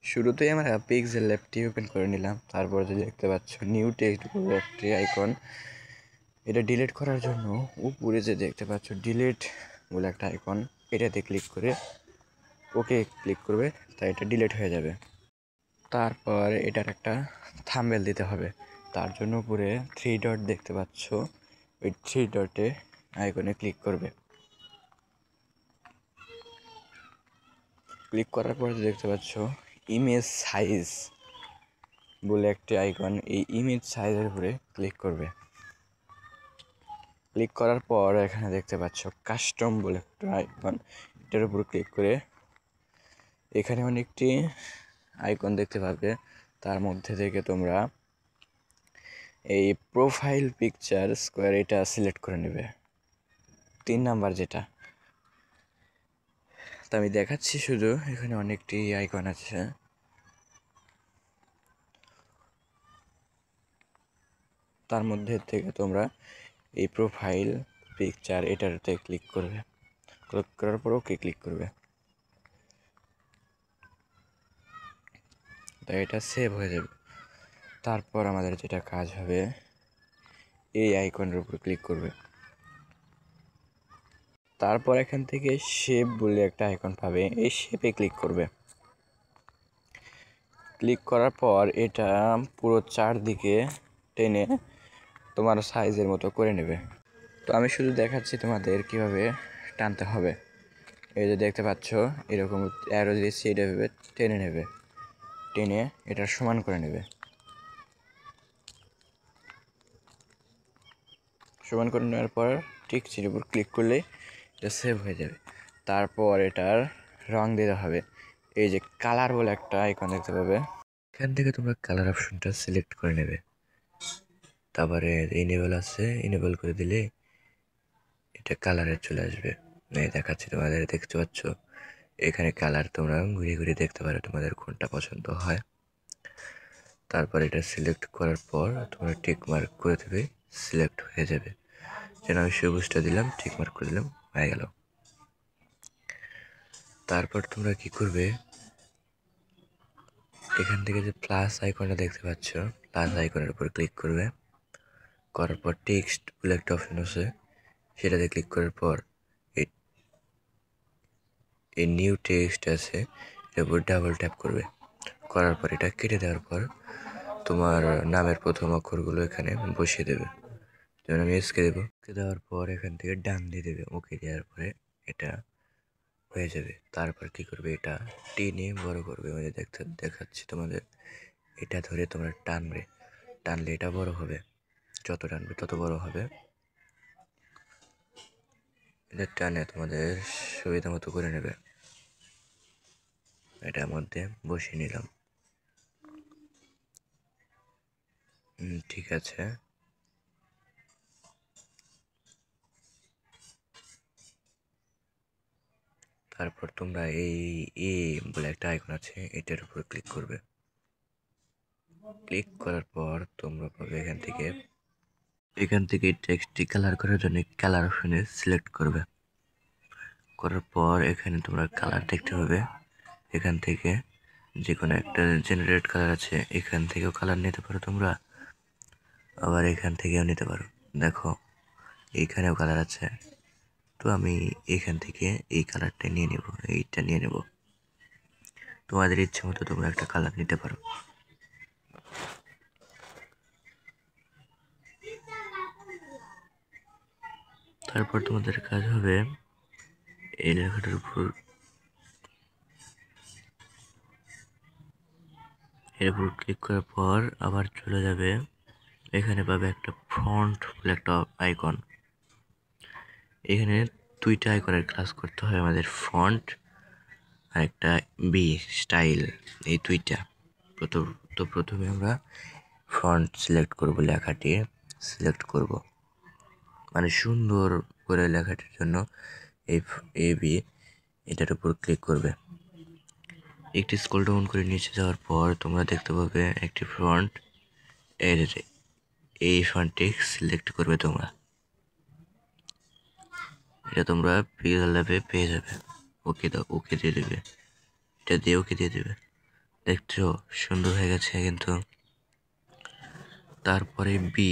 শুরুতেই আমরা pixel ল্যাবটি open করে নিলাম। তারপর যে দেখতে পাচ্ছ নিউ টেক্সট বলে একটি আইকন, এটা ডিলিট করার জন্য উপরে যে দেখতে পাচ্ছ ডিলিট বলে একটা আইকন, এটাতে ক্লিক করে ওকে ক্লিক করবে, তাই এটা ডিলিট হয়ে যাবে। তারপর এটার একটা থাম্বনেল দিতে হবে। তার জন্য উপরে 3 ডট দেখতে পাচ্ছ, ওই 3 ডটে আইকনে ক্লিক করবে। ক্লিক করার পর দেখতে পাচ্ছ ইমেজ সাইজ বলে একটি আইকন, এই ইমেজ সাইজের উপরে ক্লিক করবে। ক্লিক করার পর এখানে দেখতে পাচ্ছ কাস্টম বলে একটা আইকন, এটার উপর ক্লিক করে এখানে অনেকটি আইকন দেখতে পাবে। তার মধ্যে থেকে তোমরা এই প্রোফাইল পিকচার স্কোয়ার এটা সিলেক্ট করে নেবে, 3 নাম্বার যেটা। তো আমি দেখাচ্ছি, শুধু এখানে অনেকটি আইকন আছে। তার মধ্যে থেকে তোমরা এই প্রোফাইল পিকচার এটাতে ক্লিক করবে। ক্লিক করার পর ওকে ক্লিক করবে, তো এটা সেভ হয়ে যাবে। তারপর আমাদের যেটা কাজ হবে, এই আইকনের উপর ক্লিক করবে। তারপর এখান থেকে শেপ বলে একটা আইকন পাবে, এই শেপে ক্লিক করবে। ক্লিক করার পর এটা পুরো চারদিকে টেনে তোমার সাইজের মতো করে নেবে। তো আমি শুধু দেখাচ্ছি তোমাদের কিভাবে টানতে হবে। এই যে দেখতে পাচ্ছ এরকম অ্যারো দিয়েছি, এটা ভেবে টেনে নেবে, টেনে এটা সমান করে নেবে। সমান করে নেওয়ার পর ঠিক চির উপর ক্লিক করলেই এটা সেভ হয়ে যাবে। তারপর এটার রং দিতে হবে। এই যে কালার বলে একটা আইকন দেখতে পাবে, এখান থেকে তোমরা কালার অপশনটা সিলেক্ট করে নেবে। তারপরে ইনেবল আছে, ইনেবল করে দিলে এটা কালারে চলে আসবে। এই দেখাচ্ছি তোমাদের, দেখতে পাচ্ছ এখানে কালার তোমরা ঘুরে ঘুরে দেখতে পারো তোমাদের কোনটা পছন্দ হয়। তারপর এটা সিলেক্ট করার পর তোমরা টিক মার্ক করে দেবে, সিলেক্ট হয়ে যাবে। যেন আমি সবুজটা দিলাম, টিক মার্ক করে দিলাম, হয়ে গেল। তারপর তোমরা কি করবে, এখান থেকে যে প্লাস আইকনটা দেখতে পাচ্ছ, প্লাস আইকনের উপর ক্লিক করবে। করার পর টেক্সট বলে একটা অপশন আছে, সেটাতে ক্লিক করার পর এই নিউ টেক্সট আছে, এর উপর ডাবল ট্যাপ করবে। করার পর এটা কেটে দেওয়ার পর তোমার নামের প্রথম অক্ষরগুলো এখানে বসিয়ে দেবে। যেমন আমি এসকে দেবো, এসকে দেওয়ার পর এখান থেকে ডান দিয়ে দেবে, ওকে দেওয়ার পরে এটা হয়ে যাবে। তারপর কি করবে, এটা টেনে বড় করবে। মানে দেখাচ্ছি তোমাদের, এটা ধরে তোমরা টানবে, টানলে এটা বড় হবে, যত টানবে তত বড় হবে। এটা টানে তোমাদের সুবিধা মতো করে নেবে। এটার মধ্যে বসিয়ে নিলাম, ঠিক আছে। তারপর তোমরা এই এ বলে একটা আইকন আছে, এটার উপর ক্লিক করবে। ক্লিক করার পর তোমরা পাবে এখান থেকে টেক্সটটি কালার করার জন্য কালার অপশনে সিলেক্ট করবে। করার পর এখানে তোমরা কালার দেখতে পাবে, এখান থেকে যে কোনো একটা জেনারেট কালার আছে, এখান থেকেও কালার নিতে পারো তোমরা, আবার এখান থেকেও নিতে পারো। দেখো এইখানেও কালার আছে, তো আমি এখান থেকে এই কালারটা নিয়ে নেব, এইটা নিয়ে নেব। তোমাদের ইচ্ছে মতো তোমরা একটা কালার নিতে পারো। তারপর তোমাদের কাজ হবে এই লেখাটার উপর এর উপর ক্লিক করার পর আবার চলে যাবে, এখানে পাবে একটা ফন্ট বলে একটা আইকন। এখানে 2টা আইকনের ক্লাস করতে হয় আমাদের, ফন্ট আর একটা বি স্টাইল, এই 2টা। প্রথমে আমরা ফন্ট সিলেক্ট করব, লেখাটি সিলেক্ট করব, মানে সুন্দর করে লেখাটির জন্য এই বি এটার উপর ক্লিক করবে। একটি স্ক্রল ডাউন করে নিচে যাওয়ার পর তোমরা দেখতে পাবে একটি ফন্ট, এই ফন্টটি সিলেক্ট করবে তোমরা। এটা তোমরা পিক্সেল ল্যাবে পেয়ে যাবে। ওকে দাও, ওকে দিয়ে দেবে, এটা দিয়ে ওকে দিয়ে দেবে। দেখছো সুন্দর হয়ে গেছে কিন্তু। তারপরে বি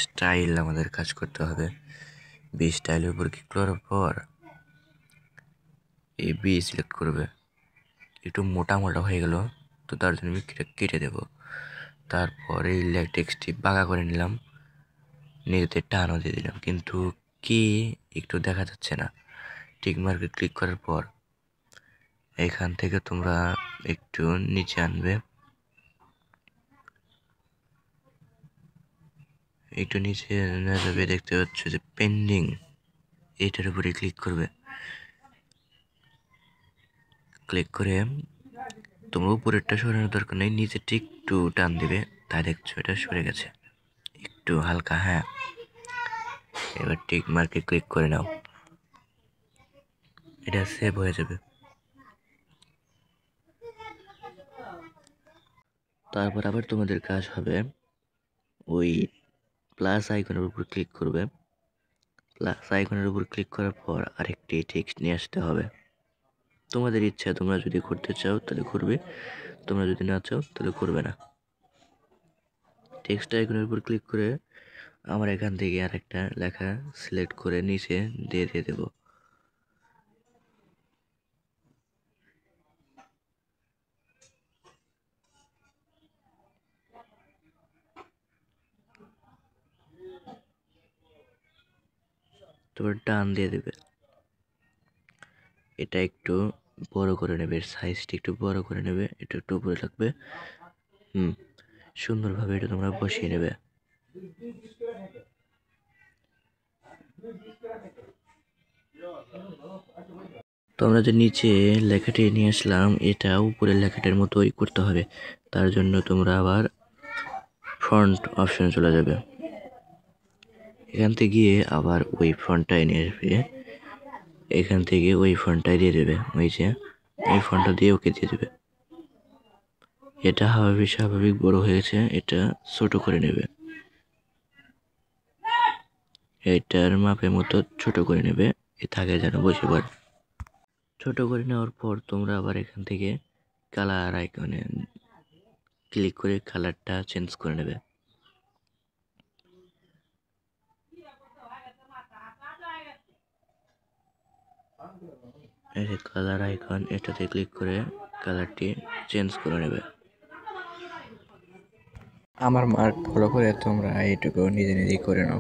স্টাইল আমাদের কাজ করতে হবে। বি স্টাইলের উপর ক্লিক করার পর এই বি সিলেক্ট করবে। একটু মোটা মোটা হয়ে গেল, তো তার জন্য আমি কেটে দেবো। তারপরে এই টেক্সটটি বাঁকা করে নিলাম, নিজেতে টানও দিয়ে দিলাম, কিন্তু কি একটু দেখা যাচ্ছে না। টিক মার্কে ক্লিক করার পর এখান থেকে তোমরা একটু নিচে আনবে, একটু নিচে না যাবে, দেখতে পাচ্ছ যে পেন্ডিং, এটার উপরে ক্লিক করবে। ক্লিক করে তোমরা উপরেরটা সরানোর দরকার নেই, নিচেরটা একটু টান দিবে, তাই দেখছো এটা সরে গেছে একটু হালকা। হ্যাঁ, এবার টিক মার্কে ক্লিক করে নাও, এটা সেভ হয়ে যাবে। তারপর আবার তোমাদের কাজ হবে ওই প্লাস আইকনের উপর ক্লিক করবে। প্লাস আইকনের উপর ক্লিক করার পর আরেকটি টেক্সট নিয়ে আসতে হবে। তোমাদের ইচ্ছা, তোমরা যদি করতে চাও তাহলে করবে, তোমরা যদি না চাও তাহলে করবে না। টেক্সট আইকনের উপর ক্লিক করে আমার এখান থেকে আরেকটা লেখা সিলেক্ট করে নিচে দিয়ে দেবো। তারপর টান দিয়ে দেবে। এটা একটু বড় করে নেবে, সাইজটা একটু বড় করে নেবে, এটা একটু উপরে লাগবে। সুন্দরভাবে এটা তোমরা বসিয়ে নেবে। তো আমরা যে নিচে লেখাটি নিয়ে আসলাম, এটা উপরের লেখাটার মতোই করতে হবে। তার জন্য তোমরা আবার ফন্ট অপশনে চলে যাবে। এখান থেকে গিয়ে আবার ওই ফন্টটাই নিয়ে আসবে, এখান থেকে ওই ফন্টটাই দিয়ে দেবে, ওই যে এই ফন্টটা দিয়ে ওকে দিয়ে দেবে। এটা স্বাভাবিক বড় হয়েছে, এটা ছোট করে নেবে, এটার মাপের মতো ছোট করে নেবে, এ থাকে যেন বসে পড়ে। ছোট করে নেওয়ার পর তোমরা আবার এখান থেকে কালার আইকনে ক্লিক করে কালারটা চেঞ্জ করে নেবে। এই যে কালার আইকন, এটাতে ক্লিক করে কালারটি চেঞ্জ করে নেবে। আমার মার্ক ফলো করে তোমরা এইটুকু নিজে নিজেই করে নাও।